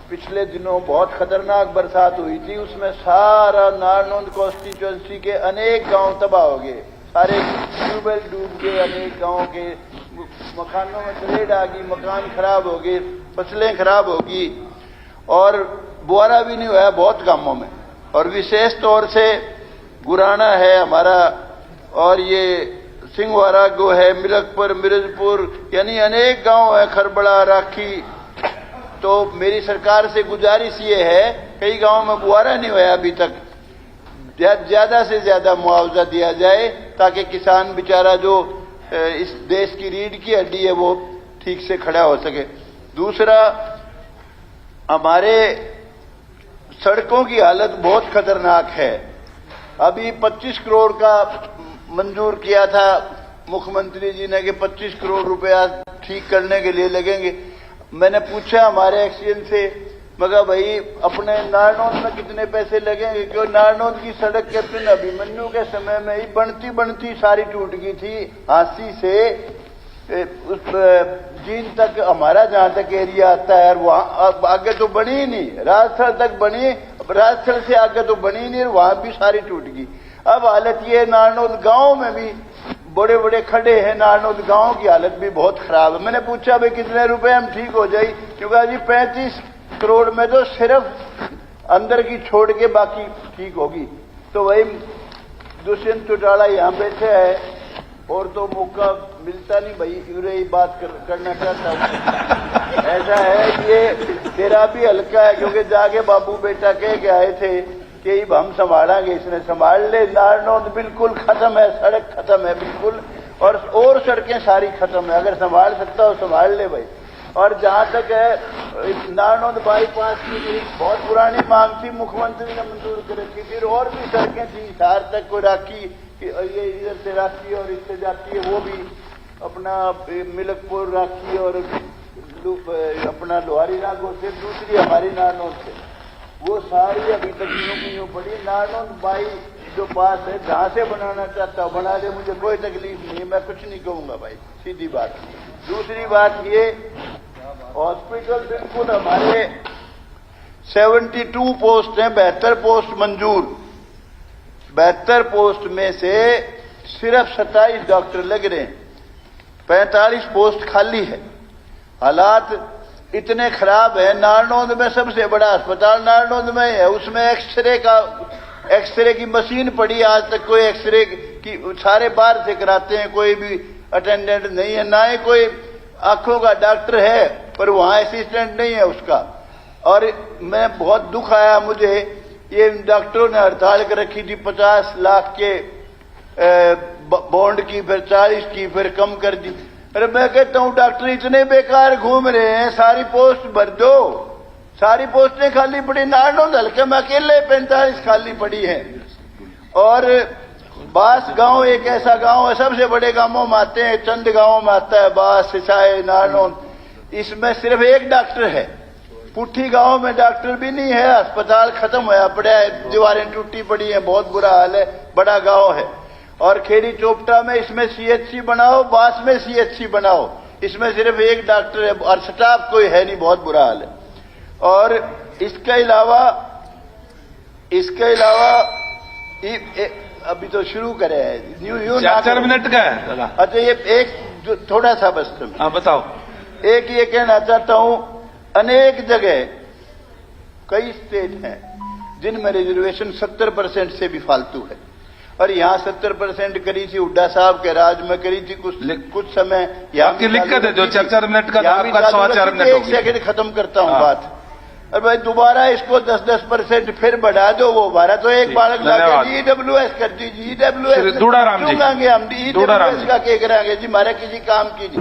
पिछले दिनों बहुत खतरनाक बरसात हुई थी, उसमें सारा नारनौंद कॉन्स्टिट्यूएंसी के अनेक गांव तबाह हो गए, सारे ट्यूबवेल डूब गए, अनेक गांवों के मकानों में ग्रेड आ गई, मकान खराब हो गए, फसलें खराब होगी और बुआरा भी नहीं हुआ बहुत गांवों में। और विशेष तौर से गुराना है हमारा और ये सिंहवारा गो है, मिलकपुर, मिर्जपुर, यानी अनेक गांव है, खरबड़ा, राखी। तो मेरी सरकार से गुजारिश ये है, कई गांवों में बुआरा नहीं हुआ अभी तक, ज्यादा से ज्यादा मुआवजा दिया जाए ताकि किसान बेचारा जो इस देश की रीढ़ की हड्डी है वो ठीक से खड़ा हो सके। दूसरा, हमारे सड़कों की हालत बहुत खतरनाक है। अभी 25 करोड़ का मंजूर किया था मुख्यमंत्री जी ने कि 25 करोड़ रुपया ठीक करने के लिए लगेंगे। मैंने पूछा हमारे एक्सीएन से, मगर भाई अपने नारनौंद में कितने पैसे लगेंगे, क्योंकि नारनौंद की सड़क कैप्टन अभिमन्यु के समय में ही बनती बनती सारी टूट गई थी। हांसी से उस जींद तक हमारा जहां तक एरिया आता है, वहां आगे तो बनी ही नहीं, राजस्थल तक बनी, राजस्थल से आगे तो बनी ही नहीं, वहां भी सारी टूट गई। अब हालत ये नारनौंद गांव में भी बड़े बड़े खड्डे हैं, नारनौंद गांव की हालत भी बहुत खराब है। मैंने पूछा भाई कितने रुपए हम ठीक हो जाए, क्योंकि अभी 35 करोड़ में तो सिर्फ अंदर की छोड़ के बाकी ठीक होगी। तो वही दुष्यंत चौटाला यहाँ बैठे है और तो मौका मिलता नहीं भाई, यूरे बात करना चाहता हूँ। ऐसा है ये तेरा भी हल्का है, क्योंकि जाके बाबू बेटा कह के आए थे कि हम संभालेंगे, इसने संभाल ले। नारनौंद बिल्कुल खत्म है, सड़क खत्म है बिल्कुल, और सड़कें सारी खत्म है। अगर संभाल सकता हो संभाल ले भाई। और जहां तक है नारनौंद बाईपास की बहुत पुरानी मांग थी, मुख्यमंत्री ने मंजूर कर रखी थी, और भी सड़कें थी हिसार तक को राखी, ये इधर से राखी और इससे जाती है, वो भी अपना मिलकपुर राखी और अपना लोहारी नागौर से दूसरी हमारी नारनौंद से, वो सारी अभी तक यूं पड़ी। नारनौंद बाई जो पास है, जहां से बनाना चाहता हूं बना दे, मुझे कोई तकलीफ नहीं, मैं कुछ नहीं कहूंगा भाई, सीधी बात। दूसरी बात ये, हॉस्पिटल बिल्कुल हमारे 72 पोस्ट हैं, 72 पोस्ट मंजूर, 72 पोस्ट में से सिर्फ 27 डॉक्टर लग रहे हैं, 45 पोस्ट खाली है। हालात इतने खराब है। नारनौंद में सबसे बड़ा अस्पताल नारनौंद में है, उसमें एक्सरे की मशीन पड़ी, आज तक कोई एक्सरे की, सारे बाहर से कराते हैं, कोई भी अटेंडेंट नहीं है, ना ही कोई आंखों का डॉक्टर है, पर वहां असिस्टेंट नहीं है उसका। और मैं बहुत दुख आया मुझे, ये डॉक्टरों ने हड़ताल कर रखी थी 50 लाख के बॉन्ड की, फिर 40 की, फिर कम कर दी। अरे मैं कहता हूं डॉक्टर इतने बेकार घूम रहे हैं, सारी पोस्ट भर दो, सारी पोस्टें खाली पड़ी। नारनौंद हल्के में अकेले 45 खाली पड़ी हैं। और बास गांव एक ऐसा गांव है, सबसे बड़े गांवों में आते हैं, चंद गांवों में आता है बास, सिसाई, नारनौंद, इसमें सिर्फ एक डॉक्टर है। पुट्ठी गांव में डॉक्टर भी नहीं है, अस्पताल खत्म होया पड़ा है, दीवारें टूटी पड़ी हैं, बहुत बुरा हाल है, बड़ा गांव है। और खेड़ी चोपटा में इसमें सीएचसी बनाओ, बास में सीएचसी बनाओ, इसमें सिर्फ एक डॉक्टर है और स्टाफ कोई है नहीं, बहुत बुरा हाल है। और इसके अलावा अभी तो शुरू करे है न्यू 4 मिनट का है। अच्छा ये एक थोड़ा सा बस हाँ बताओ। एक ये कहना चाहता हूं, अनेक जगह कई स्टेट हैं जिनमें रिजर्वेशन 70% से भी फालतू है, और यहाँ 70% करी थी, हुड्डा साहब के राज में करी थी कुछ समय। यहाँ की लिखत है जो 4 मिनट का, आपका 4 मिनट। एक सेकंड खत्म करता हूँ बात। और भाई दोबारा इसको 10% फिर बढ़ा दो, वो हमारा तो एक बालक लाके EWS कर दीजिए, EWS दूढ़ा राम जी, हम EWS का क्या कराएंगे जी, हमारे किसी काम की जी।